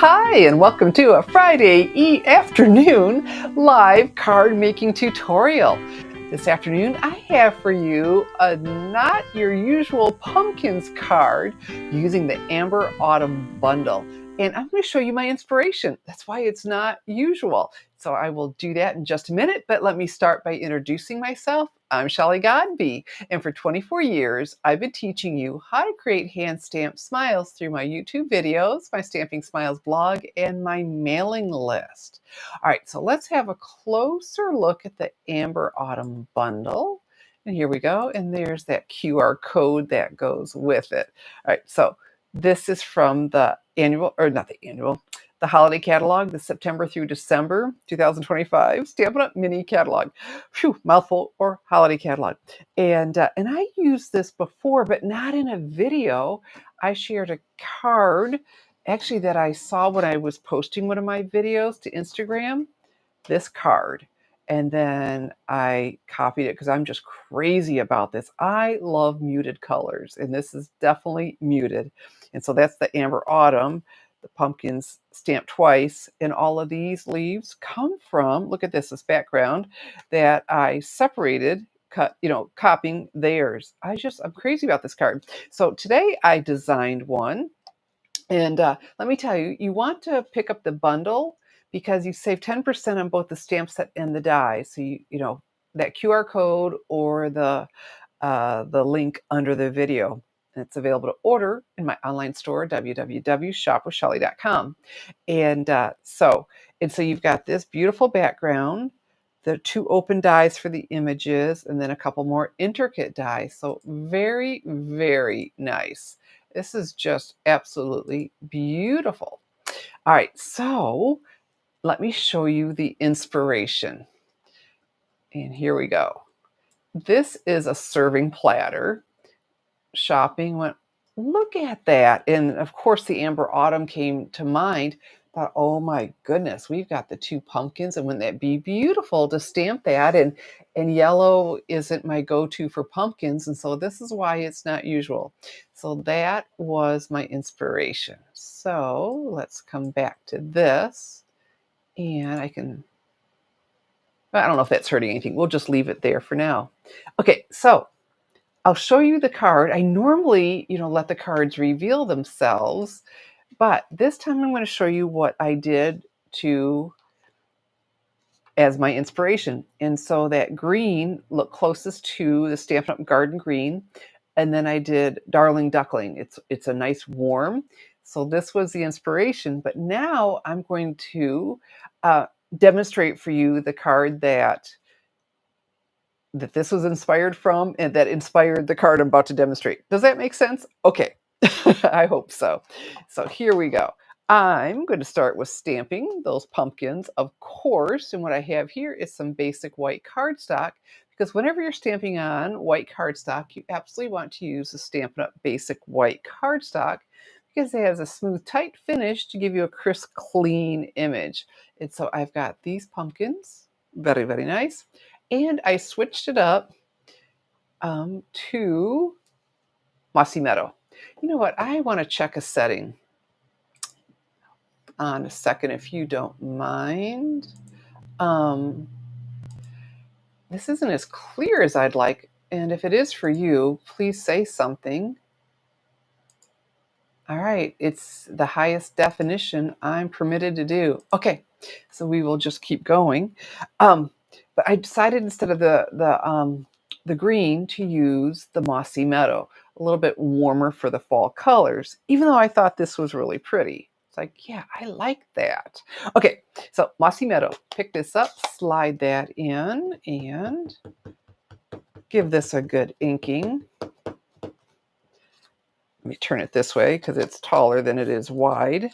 Hi, and welcome to a Friday afternoon live card making tutorial. This afternoon, I have for you a not your usual pumpkins card using the Amber Autumn bundle. And I'm going to show you my inspiration. That's why it's not usual. So I will do that in just a minute, but let me start by introducing myself. I'm Shelly Godby, and for 24 years, I've been teaching you how to create hand-stamped smiles through my YouTube videos, my Stamping Smiles blog, and my mailing list. All right, so let's have a closer look at the Amber Autumn bundle. And here we go, and there's that QR code that goes with it. All right, so this is from the annual, or not the annual, the holiday catalog, the September through December 2025 Stampin' Up! Mini catalog. Phew, mouthful, or holiday catalog. And I used this before, but not in a video. I shared a card, actually, that I saw when I was posting one of my videos to Instagram, this card. And then I copied it because I'm just crazy about this. I love muted colors, and this is definitely muted. And so that's the Amber Autumn, the pumpkins stamped twice. And all of these leaves come from, look at this background that I separated, cut, copying theirs. I'm crazy about this card. So today I designed one. And let me tell you, you want to pick up the bundle because you save 10% on both the stamp set and the die. So that QR code or the link under the video. And it's available to order in my online store, www.shopwithshelly.com. And so you've got this beautiful background, the two open dies for the images, and then a couple more intricate dies. So very, very nice. This is just absolutely beautiful. All right, so let me show you the inspiration. And here we go. This is a serving platter. Shopping, went, look at that. And of course, the Amber Autumn came to mind. Thought, oh my goodness, we've got the two pumpkins, and wouldn't that be beautiful to stamp that? And yellow isn't my go-to for pumpkins, and so this is why it's not usual. So that was my inspiration. So let's come back to this, and I don't know if that's hurting anything. We'll just leave it there for now. Okay, so I'll show you the card. I normally, let the cards reveal themselves, but this time I'm going to show you what I did as my inspiration. And so that green looked closest to the Stampin' Up! Garden Green. And then I did Darling Duckling. It's a nice warm. So this was the inspiration. But now I'm going to demonstrate for you the card that this was inspired from and that inspired the card I'm about to demonstrate. Does that make sense? Okay, I hope so. So here we go. I'm going to start with stamping those pumpkins, of course, and what I have here is some basic white cardstock, because whenever you're stamping on white cardstock, you absolutely want to use the Stampin' Up! Basic white cardstock because it has a smooth, tight finish to give you a crisp, clean image. And so I've got these pumpkins, very, very nice. And I switched it up to Mossy Meadow. You know what? I want to check a setting on a second, if you don't mind. This isn't as clear as I'd like. And if it is for you, please say something. All right, it's the highest definition I'm permitted to do. Okay, so we will just keep going. But I decided instead of the green to use the Mossy Meadow, a little bit warmer for the fall colors, even though I thought this was really pretty. It's like, yeah, I like that. Okay, so Mossy Meadow, pick this up, slide that in, and give this a good inking. Let me turn it this way because it's taller than it is wide.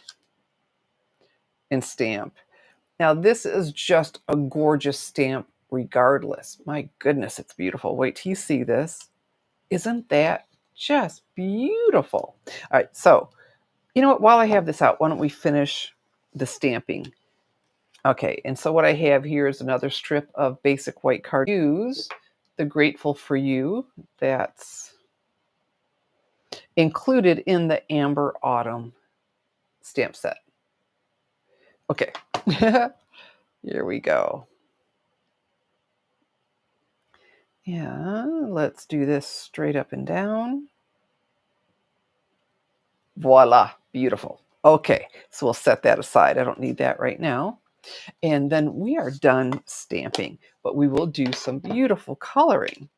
And stamp. Now this is just a gorgeous stamp regardless. My goodness, it's beautiful. Wait till you see this. Isn't that just beautiful? All right, so you know what? While I have this out, why don't we finish the stamping? Okay, and so what I have here is another strip of basic white card. Use the Grateful for You that's included in the Amber Autumn stamp set. Okay. Here we go. Yeah, let's do this straight up and down. Voila, beautiful. Okay, so we'll set that aside. I don't need that right now. And then we are done stamping, but we will do some beautiful coloring.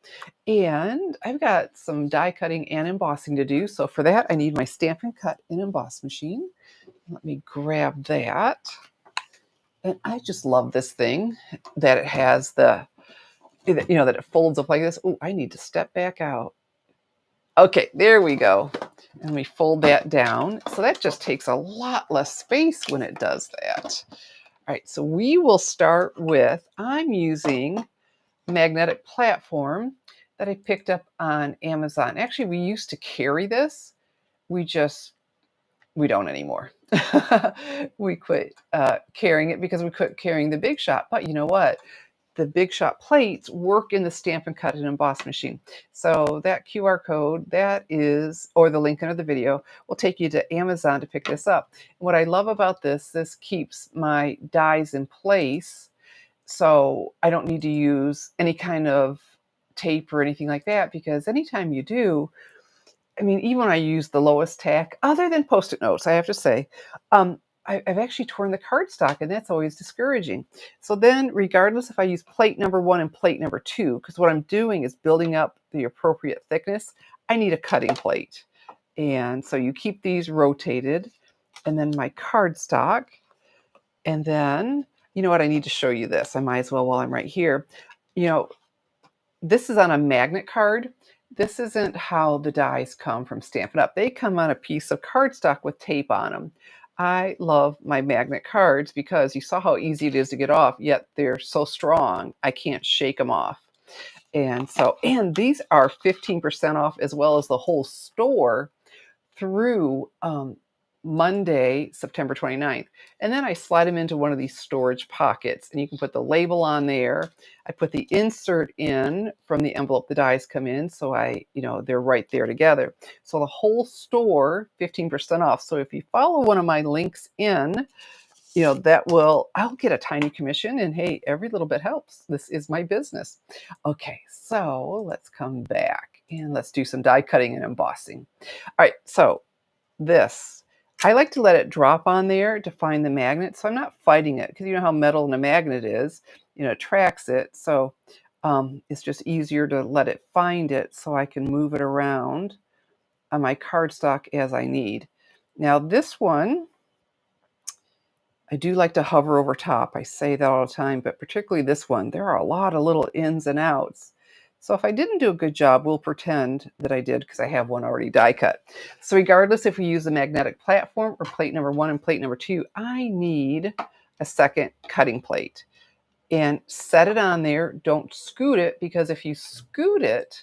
And I've got some die cutting and embossing to do. So for that, I need my Stampin' Cut and Emboss machine. Let me grab that. And I just love this thing that it has that it folds up like this. Oh, I need to step back out. Okay, there we go. And we fold that down. So that just takes a lot less space when it does that. All right, so we will start with, I'm using magnetic platform that I picked up on Amazon. Actually, we used to carry this. We don't anymore. We quit carrying it because we quit carrying the Big Shot. But you know what? The Big Shot plates work in the Stampin' Cut and Emboss machine. So that QR code, that is, or the link under the video, will take you to Amazon to pick this up. What I love about this keeps my dies in place. So I don't need to use any kind of tape or anything like that, because anytime you do, I mean, even when I use the lowest tack, other than Post-it notes, I have to say, I've actually torn the cardstock, and that's always discouraging. So then, regardless if I use plate number 1 and plate number 2, because what I'm doing is building up the appropriate thickness, I need a cutting plate. And so you keep these rotated, and then my cardstock, and then, you know what, I need to show you this. I might as well while I'm right here. You know, this is on a magnet card. This isn't how the dies come from Stampin' Up. They come on a piece of cardstock with tape on them. I love my magnet cards because you saw how easy it is to get off, yet they're so strong, I can't shake them off. And so, and these are 15% off as well as the whole store through Monday, September 29th. And then I slide them into one of these storage pockets, and you can put the label on there. I put the insert in from the envelope the dies come in, so they're right there together. So the whole store, 15% off. So if you follow one of my links in, I'll get a tiny commission, and hey, every little bit helps. This is my business. Okay, so let's come back and let's do some die cutting and embossing. All right, so this, I like to let it drop on there to find the magnet, so I'm not fighting it, because you know how metal and a magnet is, it tracks it. So it's just easier to let it find it so I can move it around on my cardstock as I need. Now this one, I do like to hover over top. I say that all the time, but particularly this one, there are a lot of little ins and outs. So if I didn't do a good job, we'll pretend that I did, because I have one already die cut. So regardless if we use a magnetic platform or plate number 1 and plate number 2, I need a second cutting plate. And set it on there. Don't scoot it, because if you scoot it,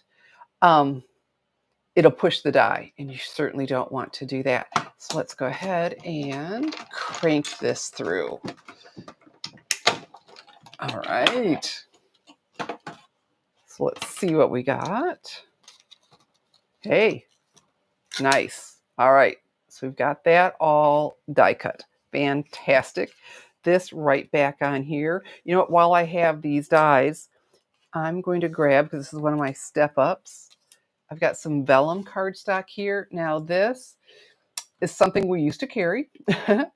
it'll push the die, and you certainly don't want to do that. So let's go ahead and crank this through. All right. So let's see what we got. Hey, nice. All right. So we've got that all die cut. Fantastic. This right back on here. You know what? While I have these dies, I'm going to grab, because this is one of my step ups, I've got some vellum cardstock here. Now this is something we used to carry.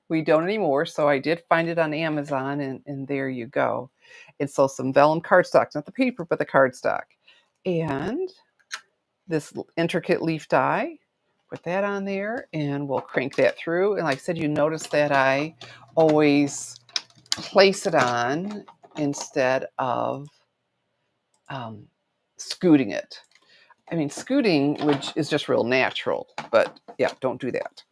We don't anymore. So I did find it on Amazon, and there you go. And so some vellum cardstock, not the paper, but the cardstock. And this intricate leaf die, put that on there, and we'll crank that through. And like I said, you notice that I always place it on instead of scooting it. I mean, scooting, which is just real natural, but yeah, don't do that.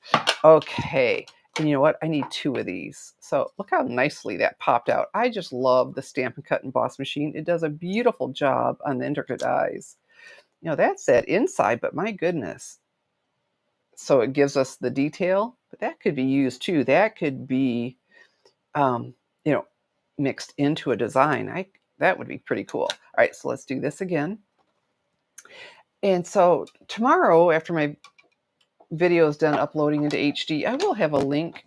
Okay, and you know what? I need 2 of these. So look how nicely that popped out. I just love the Stampin' Cut and Emboss machine. It does a beautiful job on the intricate dies. That's that inside, but my goodness. So it gives us the detail, but that could be used too. That could be, mixed into a design. That would be pretty cool. All right, so let's do this again. And so tomorrow, after my video is done uploading into HD, I will have a link.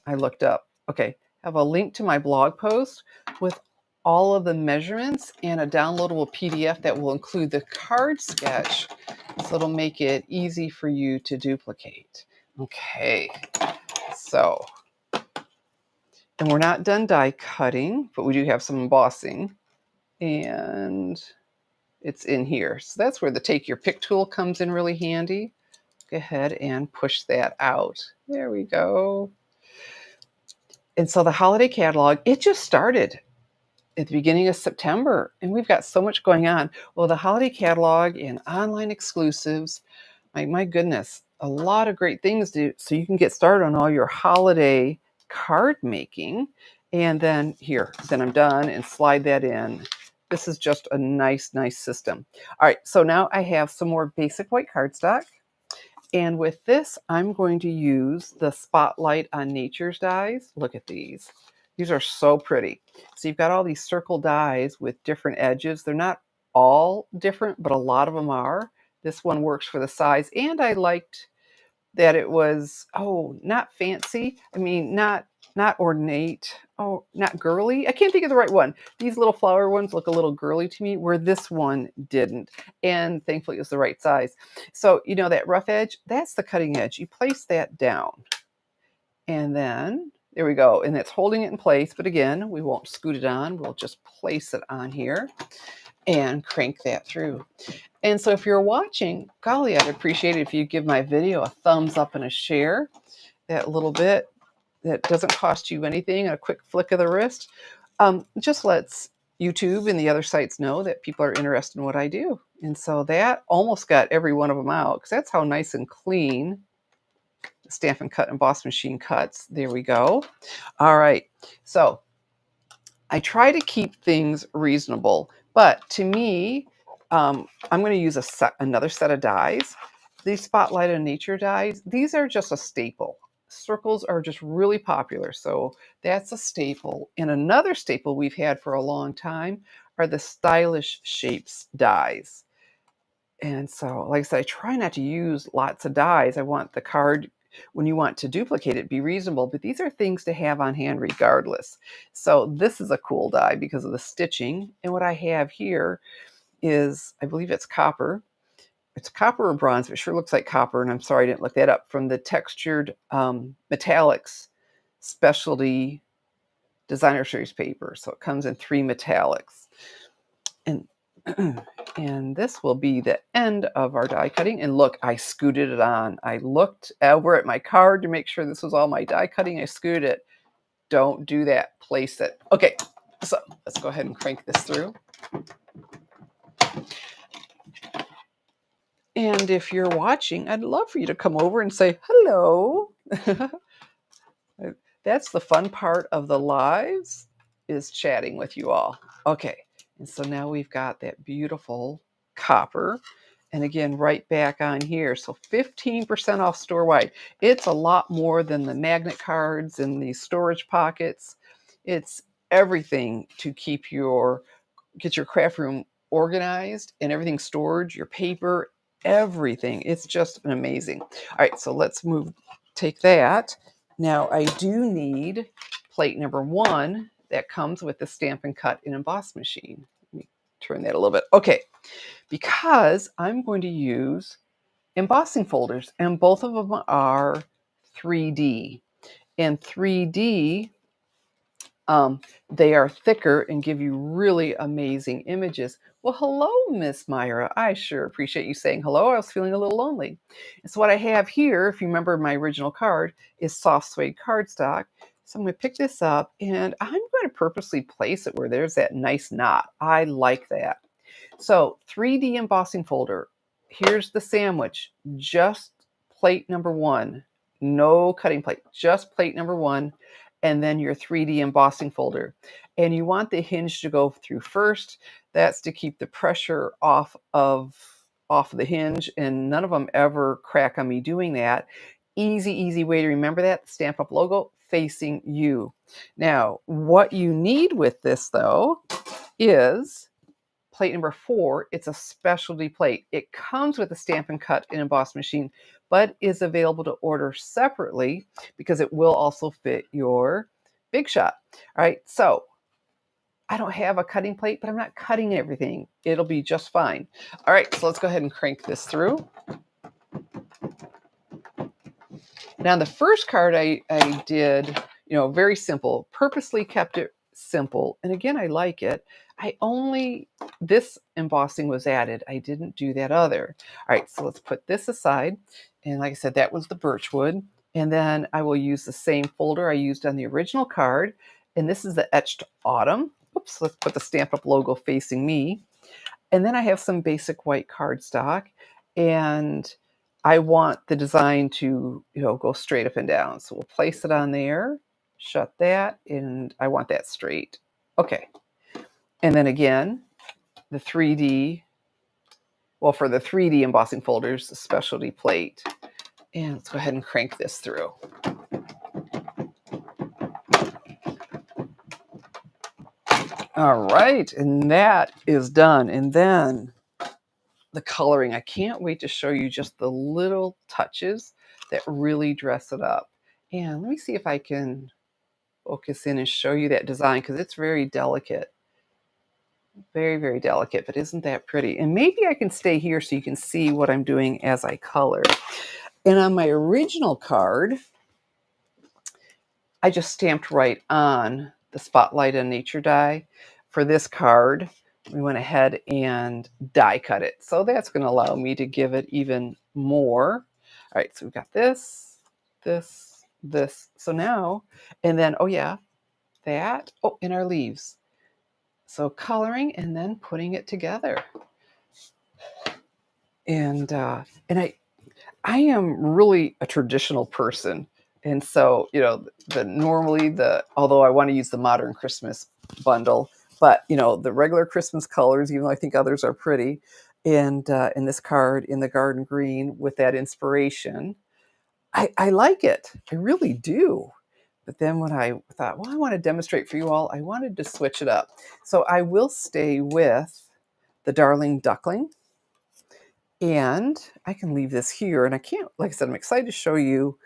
I looked up Okay, I have a link to my blog post with all of the measurements and a downloadable PDF that will include the card sketch, so it'll make it easy for you to duplicate. Okay, so, and we're not done die cutting, but we do have some embossing, and it's in here. So that's where the take your pick tool comes in really handy. Go ahead and push that out. There we go. And so the holiday catalog, it just started at the beginning of September, and we've got so much going on. Well, the holiday catalog and online exclusives, my goodness, a lot of great things so you can get started on all your holiday card making. And then then I'm done and slide that in. This is just a nice system. All right, so now I have some more basic white cardstock. And with this, I'm going to use the Spotlight on Nature's dies. Look at these. These are so pretty. So you've got all these circle dies with different edges. They're not all different, but a lot of them are. This one works for the size. And I liked that it was, not fancy. I mean, not ornate. Oh, not girly. I can't think of the right one. These little flower ones look a little girly to me, where this one didn't. And thankfully it was the right size. So, that rough edge, that's the cutting edge. You place that down. And then, there we go. And it's holding it in place. But again, we won't scoot it on. We'll just place it on here and crank that through. And so if you're watching, golly, I'd appreciate it if you give my video a thumbs up and a share. That little bit that doesn't cost you anything, a quick flick of the wrist, just lets YouTube and the other sites know that people are interested in what I do. And so that almost got every one of them out, because that's how nice and clean the Stampin' Cut Emboss machine cuts. There we go. All right. So I try to keep things reasonable, but to me, I'm going to use another set of dies. These Spotlight on Nature dies, these are just a staple. Circles are just really popular, so that's a staple. And another staple we've had for a long time are the Stylish Shapes dies. And so, like I said, I try not to use lots of dies. I want the card, when you want to duplicate it, be reasonable, but these are things to have on hand regardless. So this is a cool die because of the stitching. And what I have here is, I believe it's copper. It's copper or bronze, but it sure looks like copper. And I'm sorry I didn't look that up. From the Textured Metallics Specialty Designer Series paper. So it comes in 3 metallics. And and this will be the end of our die cutting. And look, I scooted it on. I looked over at my card to make sure this was all my die cutting. I scooted it. Don't do that. Place it. Okay, so let's go ahead and crank this through. And if you're watching, I'd love for you to come over and say hello. That's the fun part of the lives, is chatting with you all. Okay, and so now we've got that beautiful copper. And again, right back on here. So 15% off store-wide. It's a lot more than the magnet cards and the storage pockets. It's everything to get your craft room organized and everything stored, your paper, everything. It's just amazing. All right, so let's take that. Now I do need plate number 1 that comes with the Stampin' Cut and Emboss machine. Let me turn that a little bit. Okay, because I'm going to use embossing folders, and both of them are 3D. And 3D, they are thicker and give you really amazing images. Well, hello, Miss Myra. I sure appreciate you saying hello. I was feeling a little lonely. And so what I have here, if you remember my original card, is soft suede cardstock. So I'm going to pick this up, and I'm going to purposely place it where there's that nice knot. I like that. So 3D embossing folder. Here's the sandwich. Just plate number 1. No cutting plate. Just plate number 1. And then your 3D embossing folder. And you want the hinge to go through first. That's to keep the pressure off of the hinge. And none of them ever crack on me doing that. Easy way to remember that. Stamp Up logo facing you. Now, what you need with this, though, is plate number 4. It's a specialty plate. It comes with a Stampin' Cut and Emboss machine, but is available to order separately because it will also fit your big shot. All right, so I don't have a cutting plate, but I'm not cutting everything. It'll be just fine. All right, so let's go ahead and crank this through. Now, the first card I did, you know, very simple, purposely kept it simple. And again, I like it. This embossing was added. I didn't do that other. All right, so let's put this aside. And like I said, that was the birchwood. And then I will use the same folder I used on the original card. And this is the etched autumn. Oops, let's put the Stampin' Up logo facing me. And then I have some basic white cardstock. And I want the design to, you know, go straight up and down. So we'll place it on there, shut that, and I want that straight. Okay. And then again, the 3D, well, for the 3D embossing folders, the specialty plate. And let's go ahead and crank this through. All right, and that is done. And then the coloring, I can't wait to show you just the little touches that really dress it up. And let me see if I can focus in and show you that design, because it's very delicate. Very, very delicate, but isn't that pretty? And maybe I can stay here so you can see what I'm doing as I color. And on my original card, I just stamped right on the Spotlight and Nature die. For this card, we went ahead and die cut it. So that's going to allow me to give it even more. All right, so we've got this, this, this. So now, and then, oh yeah, that, oh, in our leaves. So coloring and then putting it together. And I am really a traditional person. And so, you know, although I want to use the modern Christmas bundle, but, you know, the regular Christmas colors, even though I think others are pretty, and in this card, in the garden green with that inspiration, I like it. I really do. But then when I thought, well, I want to demonstrate for you all, I wanted to switch it up. So I will stay with the Darling Duckling. And I can leave this here. And I can't, like I said, I'm excited to show you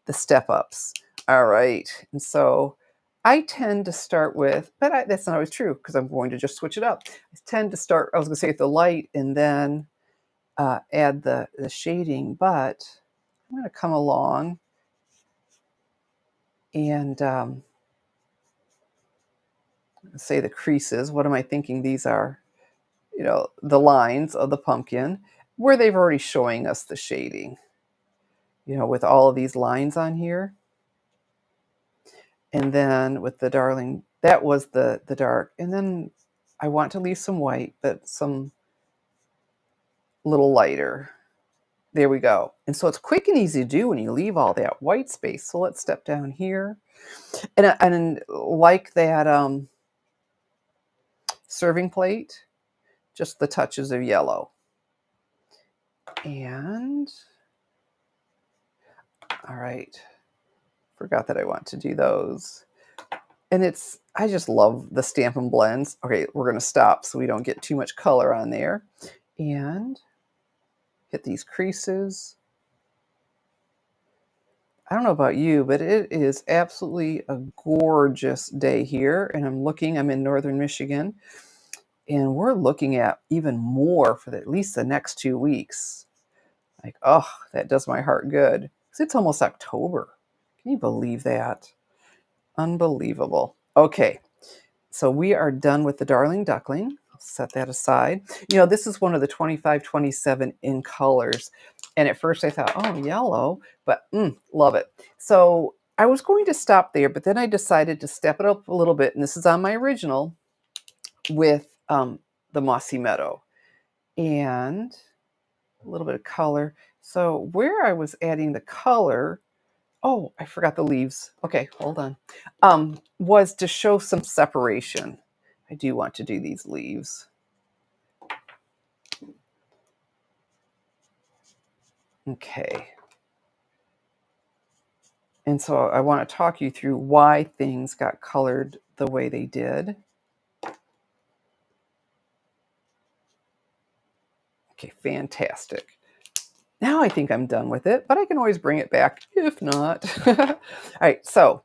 the step ups. All right. And so I tend to start with, but that's not always true because I'm going to just switch it up. I tend to start, I was going to say, with the light and then add the shading, but I'm going to come along and say the creases. What am I thinking these are? You know, the lines of the pumpkin where they've already showing us the shading, you know, with all of these lines on here. And then with the Darling, that was the dark. And then I want to leave some white, but some little lighter. There we go. And so it's quick and easy to do when you leave all that white space. So let's step down here. And like that serving plate, just the touches of yellow. And, all right, forgot that I want to do those. And I just love the Stampin' Blends. Okay, we're going to stop so we don't get too much color on there. And hit these creases. I don't know about you, but it is absolutely a gorgeous day here. And I'm in northern Michigan, and we're looking at even more for at least the next 2 weeks. Like, oh, that does my heart good. Because it's almost October. Can you believe that? Unbelievable. Okay, so we are done with the Darling Duckling. I'll set that aside. You know, this is one of the 25-27 in colors. And at first I thought, oh, yellow, but love it. So I was going to stop there, but then I decided to step it up a little bit. And this is on my original with the Mossy Meadow and a little bit of color. So where I was adding the color, oh, I forgot the leaves. Okay, hold on. Was to show some separation. I do want to do these leaves. Okay. And so I want to talk you through why things got colored the way they did. Okay, fantastic. Now I think I'm done with it, but I can always bring it back if not. All right, so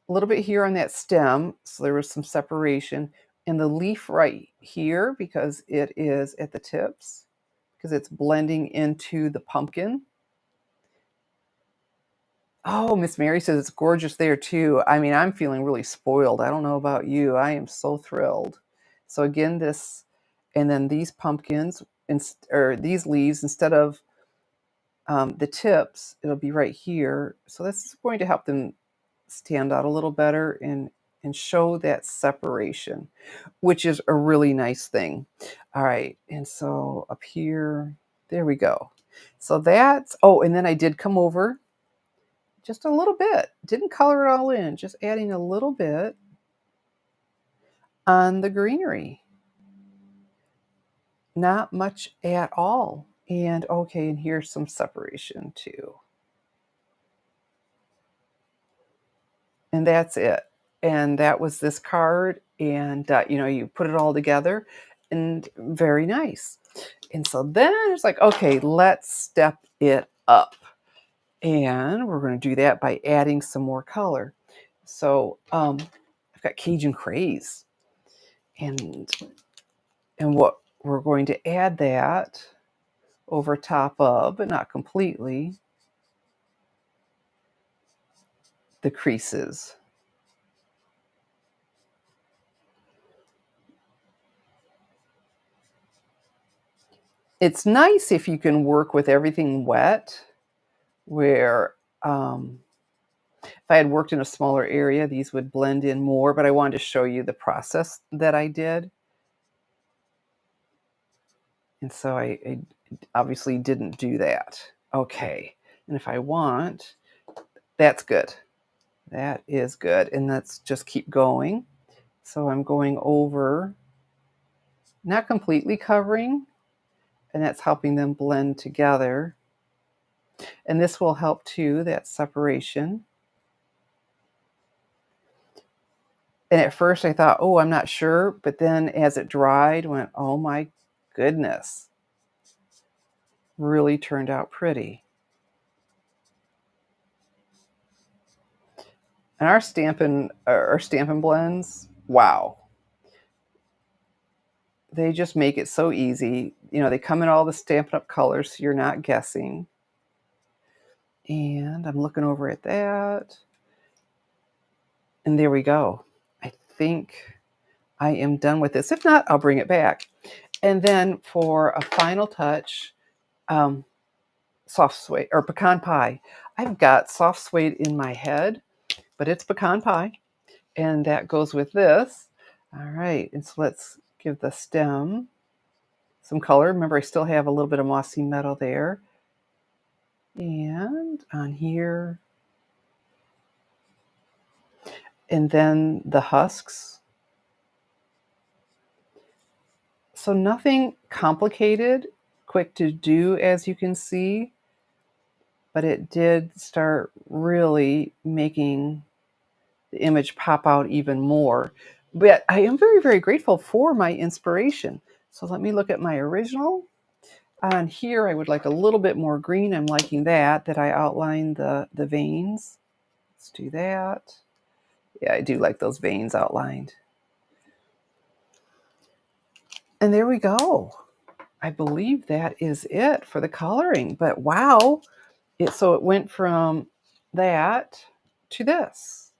a little bit here on that stem, so there was some separation, and the leaf right here because it is at the tips, because it's blending into the pumpkin. Oh, Miss Mary says it's gorgeous there too. I mean, I'm feeling really spoiled. I don't know about you. I am so thrilled. So again, this, and then these pumpkins, or these leaves, instead of the tips, it'll be right here. So this is going to help them stand out a little better and show that separation, which is a really nice thing. All right, and so up here, there we go. So that's, oh, and then I did come over just a little bit. Didn't color it all in, just adding a little bit on the greenery. Not much at all. And okay, and here's some separation too. And that's it. And that was this card. And, you put it all together and very nice. And so then it's like, okay, let's step it up. And we're going to do that by adding some more color. So I've got Cajun Craze. And what we're going to add that over top of, but not completely, the creases. It's nice if you can work with everything wet, where if I had worked in a smaller area, these would blend in more, but I wanted to show you the process that I did. And so I obviously didn't do that. Okay, and if I want, that's good. That is good, and let's just keep going. So I'm going over, not completely covering, and that's helping them blend together. And this will help too, that separation. And at first I thought, oh, I'm not sure. But then as it dried, went, oh my goodness. Really turned out pretty. And our Stampin' blends, wow. They just make it so easy. They come in all the Stampin' Up colors, so you're not guessing. And I'm looking over at that. And there we go. I think I am done with this. If not, I'll bring it back. And then for a final touch, soft suede or pecan pie. I've got soft suede in my head, but it's pecan pie, and that goes with this. All right, and so let's give the stem some color. Remember, I still have a little bit of mossy metal there. And on here, and then the husks. So nothing complicated, quick to do, as you can see, but it did start really making the image pop out even more. But I am very, very grateful for my inspiration. So let me look at my original. On here, I would like a little bit more green. I'm liking that I outlined the veins. Let's do that. Yeah, I do like those veins outlined. And there we go. I believe that is it for the coloring. But wow, so it went from that to this.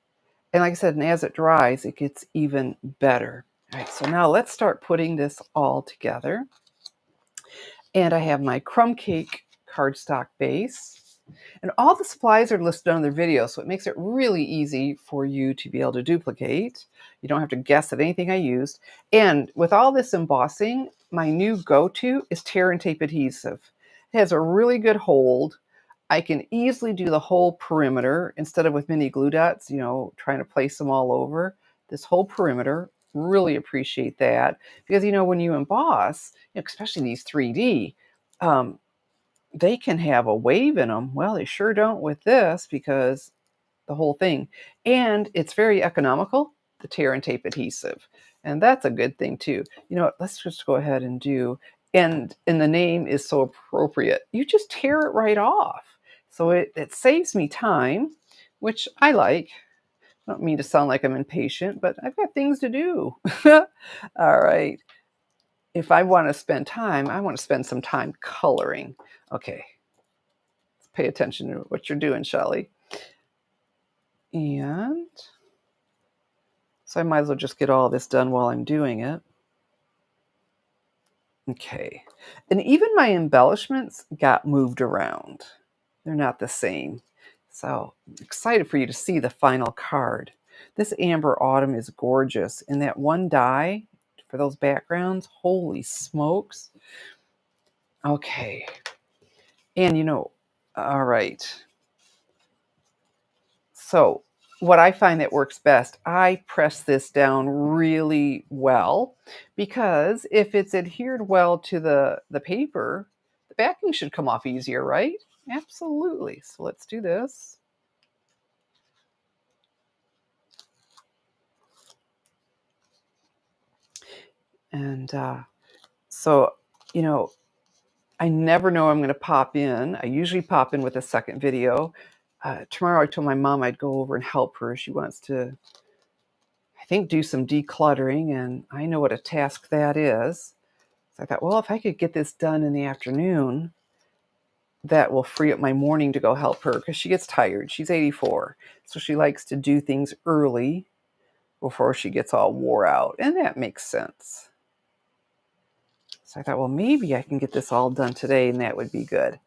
And like I said, and as it dries, it gets even better. All right, so now let's start putting this all together. And I have my crumb cake cardstock base. And all the supplies are listed on their video, so it makes it really easy for you to be able to duplicate. You don't have to guess at anything I used. And with all this embossing, my new go-to is tear and tape adhesive. It has a really good hold. I can easily do the whole perimeter instead of with mini glue dots, trying to place them all over. This whole perimeter, really appreciate that. Because, when you emboss, especially these 3D, they can have a wave in them. Well, they sure don't with this, because the whole thing. And it's very economical, the tear and tape adhesive. And that's a good thing too. Let's just go ahead and do, and the name is so appropriate. You just tear it right off. So it saves me time, which I like. I don't mean to sound like I'm impatient, but I've got things to do. All right. If I want to spend time, I want to spend some time coloring. Okay. Let's pay attention to what you're doing, Shelley. And so I might as well just get all this done while I'm doing it. Okay. And even my embellishments got moved around. They're not the same. So I'm excited for you to see the final card. This Amber Autumn is gorgeous. And that one die for those backgrounds, holy smokes. Okay. And you know, all right. So what I find that works best, I press this down really well, because if it's adhered well to the paper, the backing should come off easier, right? Absolutely. So let's do this. And so, you know, I never know I'm going to pop in. I usually pop in with a second video. Tomorrow I told my mom I'd go over and help her. She wants to, I think, do some decluttering, and I know what a task that is. So I thought, well, if I could get this done in the afternoon, that will free up my morning to go help her, because she gets tired. She's 84, so she likes to do things early before she gets all wore out, and that makes sense. So I thought, well, maybe I can get this all done today, and that would be good.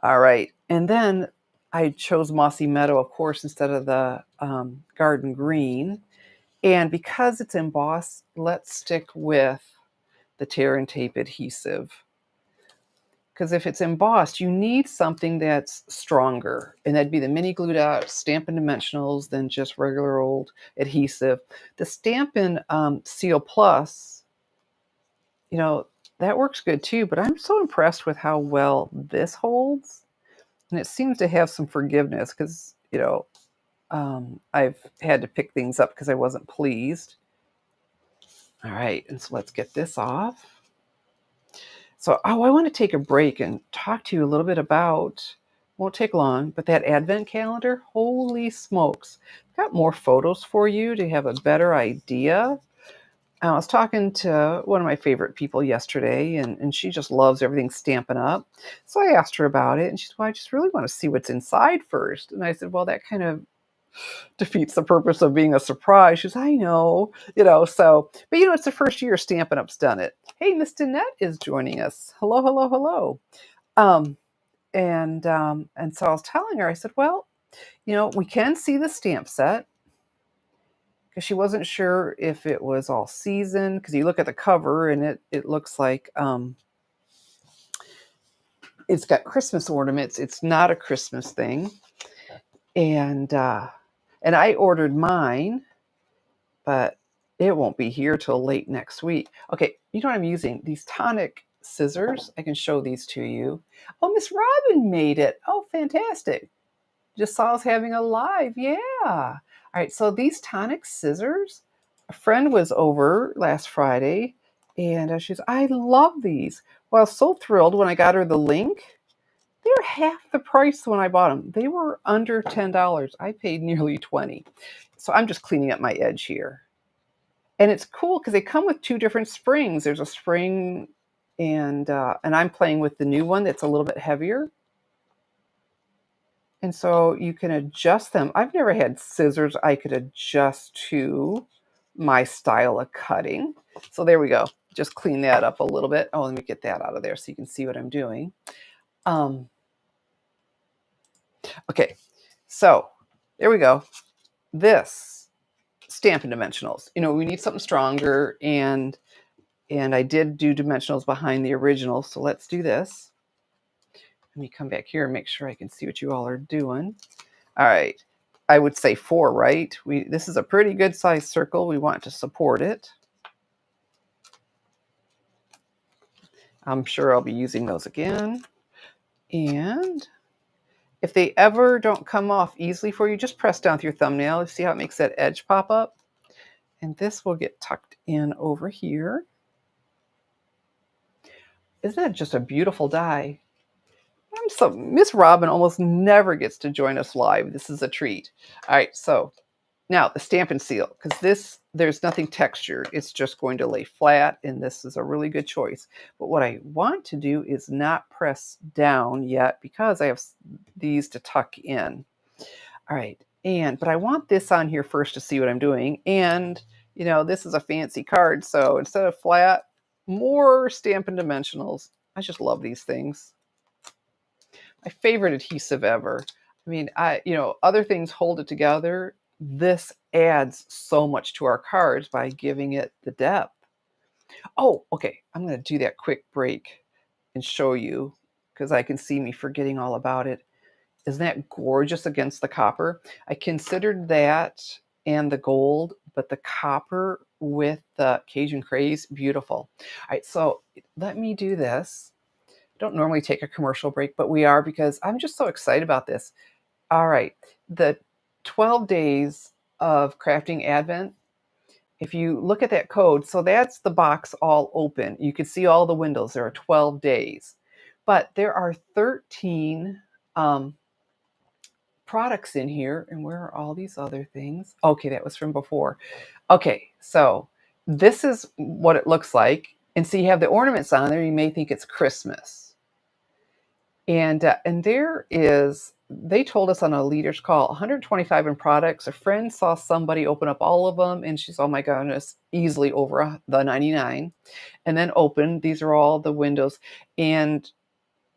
All right. And then I chose Mossy Meadow, of course, instead of the Garden Green. And because it's embossed, let's stick with the tear and tape adhesive. Because if it's embossed, you need something that's stronger. And that'd be the mini glued out Stampin' Dimensionals than just regular old adhesive. The Stampin' Seal Plus, you know, that works good too, but I'm so impressed with how well this holds. And it seems to have some forgiveness, because, you know, I've had to pick things up because I wasn't pleased. All right, and so let's get this off. So, I want to take a break and talk to you a little bit about, won't take long, but that advent calendar, holy smokes. I've got more photos for you to have a better idea. I was talking to one of my favorite people yesterday, and she just loves everything Stampin' Up. So I asked her about it, and she said, well, I just really want to see what's inside first. And I said, well, that kind of defeats the purpose of being a surprise. She says, I know, so, but it's the first year Stampin' Up's done it. Hey, Miss Danette is joining us. Hello, hello, hello. And so I was telling her, I said, well, we can see the stamp set, because she wasn't sure if it was all season, because you look at the cover and it looks like it's got Christmas ornaments. It's not a Christmas thing. And I ordered mine, but it won't be here till late next week. Okay, you know what I'm using? These tonic scissors. I can show these to you. Oh, Miss Robin made it. Oh, fantastic. Just saw us having a live. Yeah. All right, so these tonic scissors, a friend was over last Friday, and she said, I love these. Well, I was so thrilled when I got her the link. They're half the price when I bought them. They were under $10. I paid nearly $20. So I'm just cleaning up my edge here. And it's cool because they come with two different springs. There's a spring, and I'm playing with the new one that's a little bit heavier. And so you can adjust them. I've never had scissors I could adjust to my style of cutting. So there we go. Just clean that up a little bit. Oh, let me get that out of there so you can see what I'm doing. Okay, so there we go. This Stampin' Dimensionals. We need something stronger, and I did do dimensionals behind the original. So let's do this. Let me come back here and make sure I can see what you all are doing. All right. I would say 4, right? This is a pretty good sized circle. We want to support it. I'm sure I'll be using those again. And if they ever don't come off easily for you, just press down with your thumbnail. See how it makes that edge pop up? And this will get tucked in over here. Isn't that just a beautiful die? Miss Robin almost never gets to join us live. This is a treat. All right, so Now the Stampin' Seal, because there's nothing textured. It's just going to lay flat, and this is a really good choice. But what I want to do is not press down yet because I have these to tuck in. All right, but I want this on here first to see what I'm doing. And, this is a fancy card, so instead of flat, more Stampin' Dimensionals. I just love these things. My favorite adhesive ever. I mean, other things hold it together. This adds so much to our cards by giving it the depth. Oh, okay. I'm going to do that quick break and show you because I can see me forgetting all about it. Isn't that gorgeous against the copper? I considered that and the gold, but the copper with the Cajun craze, beautiful. All right, so let me do this. Don't normally take a commercial break, but we are because I'm just so excited about this. All right, the 12 days of crafting Advent, if you look at that code, so that's the box all open. You can see all the windows. There are 12 days, but there are 13 products in here. And where are all these other things? Okay, that was from before. Okay, so this is what it looks like. And so you have the ornaments on there. You may think it's Christmas. And there is, they told us on a leader's call, 125 in products. A friend saw somebody open up all of them, and she's, oh my goodness, easily over the 99. And then open, these are all the windows. And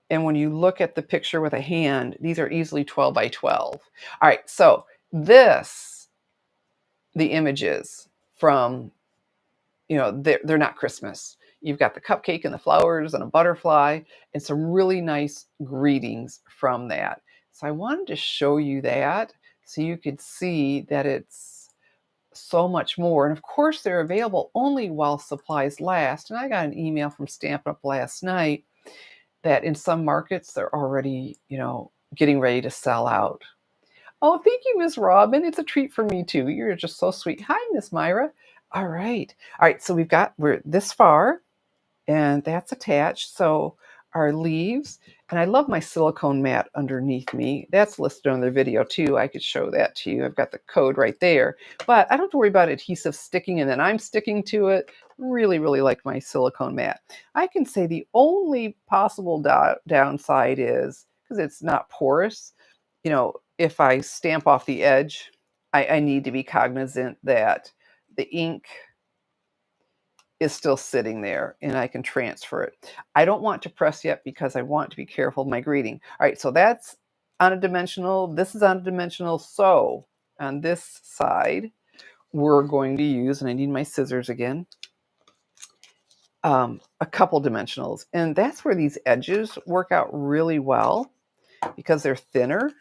when you look at the picture with a hand, these are easily 12 by 12. All right, so the images from, they're not Christmas. You've got the cupcake and the flowers and a butterfly and some really nice greetings from that. So I wanted to show you that so you could see that it's so much more. And of course, they're available only while supplies last. And I got an email from Stampin' Up last night that in some markets, they're already, getting ready to sell out. Oh, thank you, Miss Robin. It's a treat for me too. You're just so sweet. Hi, Miss Myra. All right. So we're this far, and that's attached. So our leaves, and I love my silicone mat underneath me. That's listed on the video too. I could show that to you. I've got the code right there, but I don't have to worry about adhesive sticking and then I'm sticking to it. Really, really like my silicone mat. I can say the only possible downside is because it's not porous. If I stamp off the edge, I need to be cognizant that the ink is still sitting there and I can transfer it. I don't want to press yet because I want to be careful of my greeting. All right, so that's on a dimensional. This is on a dimensional. So on this side, we're going to use, and I need my scissors again, a couple dimensionals. And that's where these edges work out really well because they're thinner.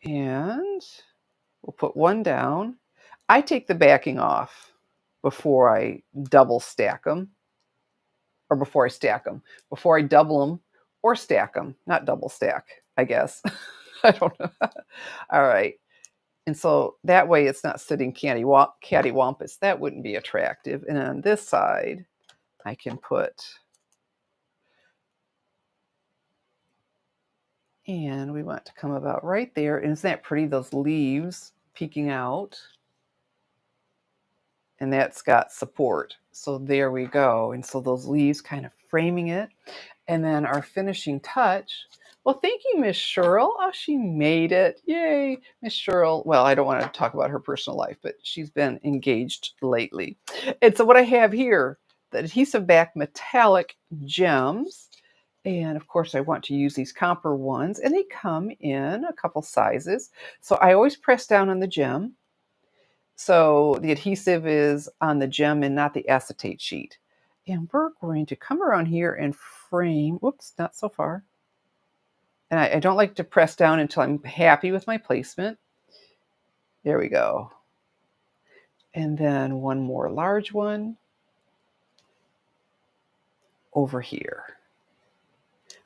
And we'll put one down. I take the backing off before I double stack them. Or before I stack them, before I double them or stack them, not double stack, I guess. I don't know. All right. And so that way it's not sitting cattywampus. That wouldn't be attractive. And on this side, I can put, and we want to come about right there. And isn't that pretty? Those leaves peeking out. And that's got support. So there we go. And so those leaves kind of framing it. And then our finishing touch. Well, thank you, Miss Cheryl. Oh, she made it. Yay, Miss Cheryl. Well, I don't want to talk about her personal life, but she's been engaged lately. And so what I have here, the adhesive back metallic gems. And of course, I want to use these copper ones. And they come in a couple sizes. So I always press down on the gem. So the adhesive is on the gem and not the acetate sheet. And we're going to come around here and frame, whoops, not so far. And I don't like to press down until I'm happy with my placement. There we go. And then one more large one over here.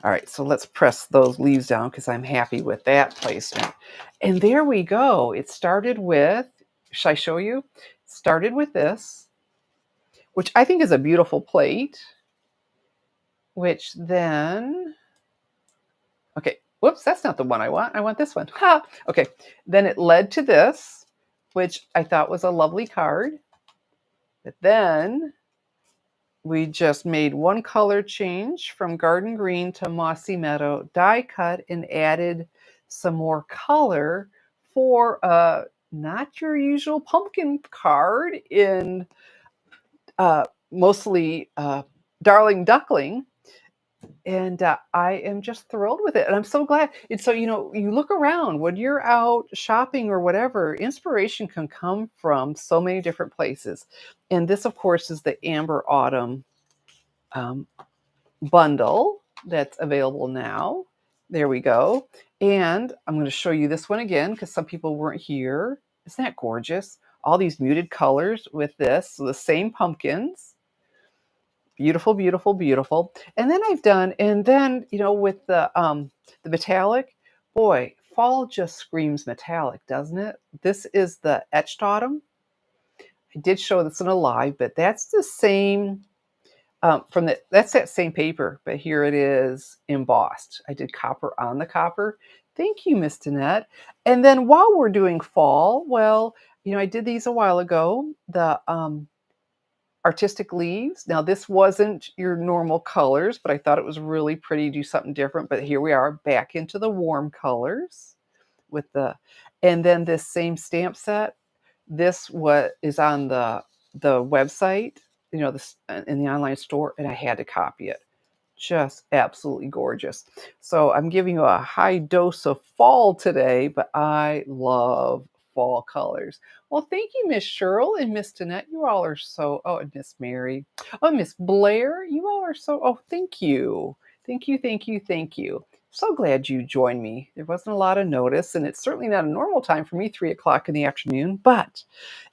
All right, so let's press those leaves down because I'm happy with that placement. And there we go. It started with, should I show you? Started with this, which I think is a beautiful plate, which then, okay, Whoops, that's not the one I want. I want this one. Ha! Okay. Then it led to this, which I thought was a lovely card. But then we just made one color change from garden green to mossy meadow, die cut, and added some more color for not your usual pumpkin card in mostly Darling Duckling. And I am just thrilled with it. And I'm so glad. And so, you look around when you're out shopping or whatever, inspiration can come from so many different places. And this, of course, is the Amber Autumn um, bundle that's available now. There we go. And I'm going to show you this one again because some people weren't here. Isn't that gorgeous? All these muted colors with this, so the same pumpkins. Beautiful, beautiful, beautiful. And then with the metallic, boy, fall just screams metallic, doesn't it? This is the Etched Autumn. I did show this in a live, but that's the same that's that same paper, but here it is embossed. I did copper on the copper. Thank you, Miss Danette. And then while we're doing fall, well, I did these a while ago. The artistic leaves. Now, this wasn't your normal colors, but I thought it was really pretty to do something different. But here we are back into the warm colors and then this same stamp set. This what is on the website, this in the online store, and I had to copy it. Just absolutely gorgeous. So I'm giving you a high dose of fall today, but I love fall colors. Well, thank you, Miss Cheryl and Miss Danette. You all are and Miss Mary. Oh, Miss Blair, you all are thank you. Thank you, thank you, thank you. So glad you joined me. There wasn't a lot of notice, and it's certainly not a normal time for me, 3 o'clock in the afternoon, but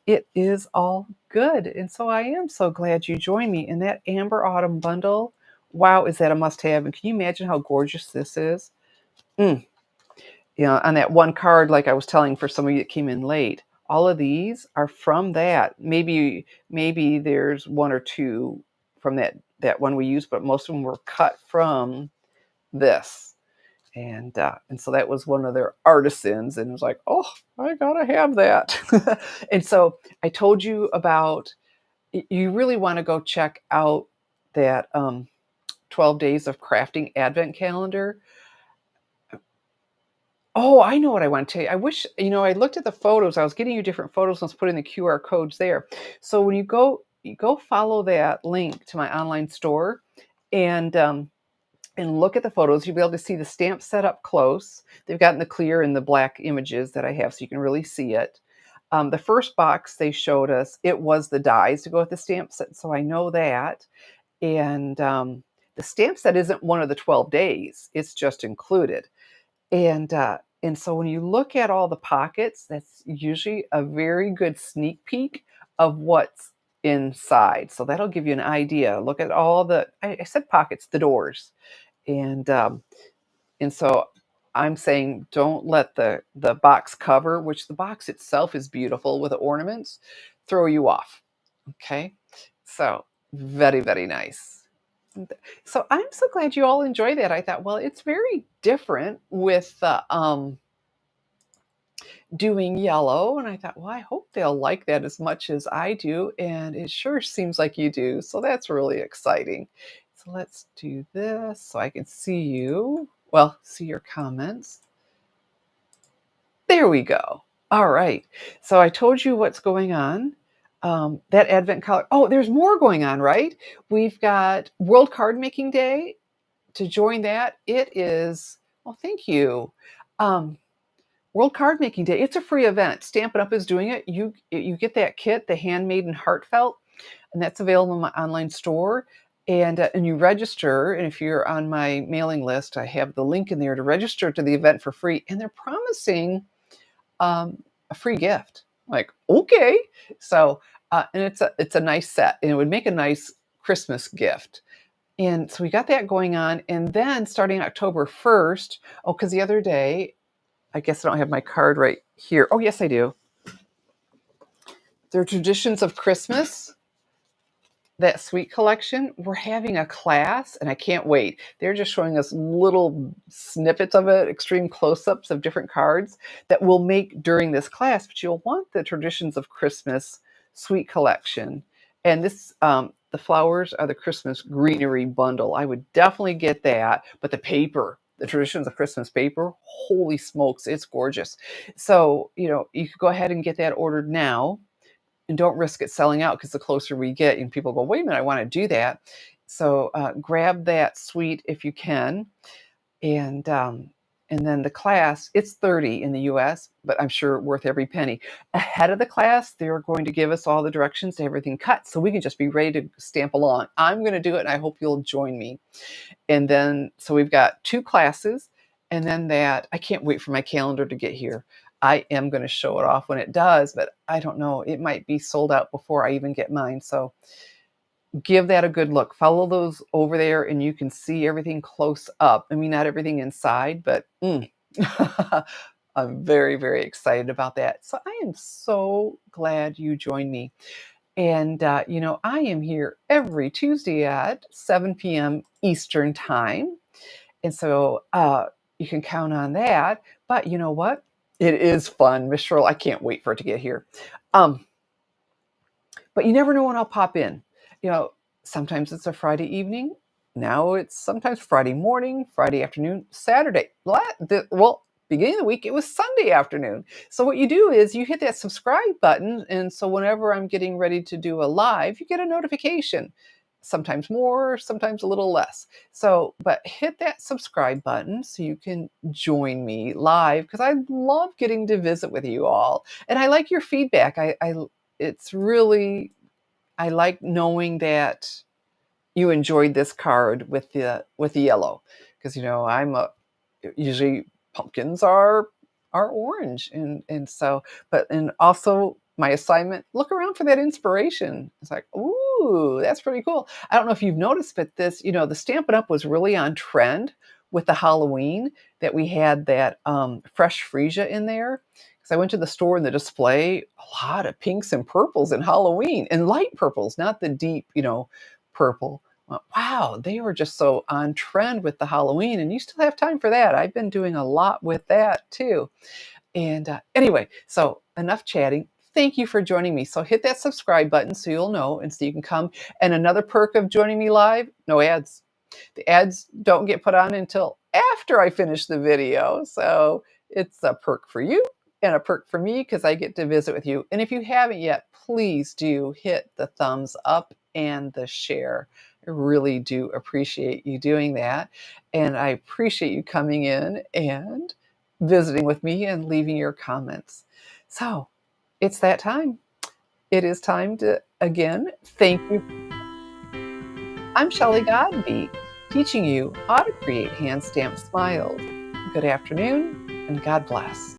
it is all good. And so I am so glad you joined me in that Amber Autumn bundle. Wow, is that a must-have? And can you imagine how gorgeous this is? On that one card, like I was telling for some of you that came in late, all of these are from that. Maybe there's one or two from that one we used, but most of them were cut from this. And so that was one of their artisans, and it was like, oh, I gotta have that. And so I told you about, you really want to go check out that 12 Days of Crafting Advent Calendar. Oh, I know what I want to tell you. I wish, I looked at the photos. I was getting you different photos and was putting the QR codes there. So when you go follow that link to my online store and look at the photos, you'll be able to see the stamp set up close. They've gotten the clear and the black images that I have so you can really see it. The first box they showed us, it was the dies to go with the stamp set, so I know that. And the stamp set isn't one of the 12 days. It's just included. And so when you look at all the pockets, that's usually a very good sneak peek of what's inside. So that'll give you an idea. Look at all I said pockets, the doors. And so I'm saying don't let the box cover, which the box itself is beautiful with the ornaments, throw you off. Okay? So very, very nice. So I'm so glad you all enjoy that. I thought, well, it's very different with doing yellow. And I thought, well, I hope they'll like that as much as I do. And it sure seems like you do. So that's really exciting. So let's do this so I can see you. Well, see your comments. There we go. All right. So I told you what's going on. That Advent color. Oh, there's more going on, right? We've got World Cardmaking Day. To join that, it is, well, thank you. World Cardmaking Day. It's a free event. Stampin' Up is doing it. You get that kit, the Handmade and Heartfelt, and that's available in my online store. And you register. And if you're on my mailing list, I have the link in there to register to the event for free. And they're promising a free gift. Like, okay. So, and it's a nice set, and it would make a nice Christmas gift. And so we got that going on. And then starting October 1st, because the other day, I guess I don't have my card right here. Oh, yes, I do. There are traditions of Christmas. that sweet collection, we're having a class and I can't wait. They're just showing us little snippets of it, extreme close-ups of different cards that we'll make during this class, but you'll want the Traditions of Christmas sweet collection. And this, the flowers are the Christmas greenery bundle. I would definitely get that, but the paper, the Traditions of Christmas paper, holy smokes, it's gorgeous. So, you could go ahead and get that ordered now and don't risk it selling out because the closer we get, and people go, wait a minute, I want to do that. So grab that suite if you can, and then the class. It's 30 in the U.S., but I'm sure worth every penny. Ahead of the class, they're going to give us all the directions to everything cut, so we can just be ready to stamp along. I'm going to do it, and I hope you'll join me. And then, so we've got 2 classes, and then that I can't wait for my calendar to get here. I am going to show it off when it does, but I don't know. It might be sold out before I even get mine. So give that a good look. Follow those over there, and you can see everything close up. I mean, not everything inside, but I'm very, very excited about that. So I am so glad you joined me. And, I am here every Tuesday at 7 p.m. Eastern Time. And so you can count on that. But you know what? It is fun. Miss Cheryl, I can't wait for it to get here. Um, but you never know when I'll pop in. You know, sometimes it's a Friday evening. Now it's sometimes Friday morning, Friday afternoon, Saturday. Well, beginning of the week, it was Sunday afternoon. So what you do is you hit that subscribe button. And so whenever I'm getting ready to do a live, you get a notification. Sometimes more, sometimes a little less. So, but hit that subscribe button so you can join me live because I love getting to visit with you all. And I like your feedback. It's really, I like knowing that you enjoyed this card with the yellow because I'm a usually pumpkins are orange, and so, but and also my assignment, look around for that inspiration. It's like, ooh, that's pretty cool. I don't know if you've noticed, but this, the Stampin' Up was really on trend with the Halloween, that we had that fresh freesia in there. Because I went to the store, and the display, a lot of pinks and purples in Halloween, and light purples, not the deep, purple. Wow, they were just so on trend with the Halloween, and you still have time for that. I've been doing a lot with that too. And anyway, so enough chatting. Thank you for joining me. So hit that subscribe button so you'll know, and so you can come. And another perk of joining me live, no ads. The ads don't get put on until after I finish the video. So it's a perk for you and a perk for me because I get to visit with you. And if you haven't yet, please do hit the thumbs up and the share. I really do appreciate you doing that. And I appreciate you coming in and visiting with me and leaving your comments. So it's that time. It is time to, again, thank you. I'm Shelley Godby, teaching you how to create hand stamped smiles. Good afternoon, and God bless.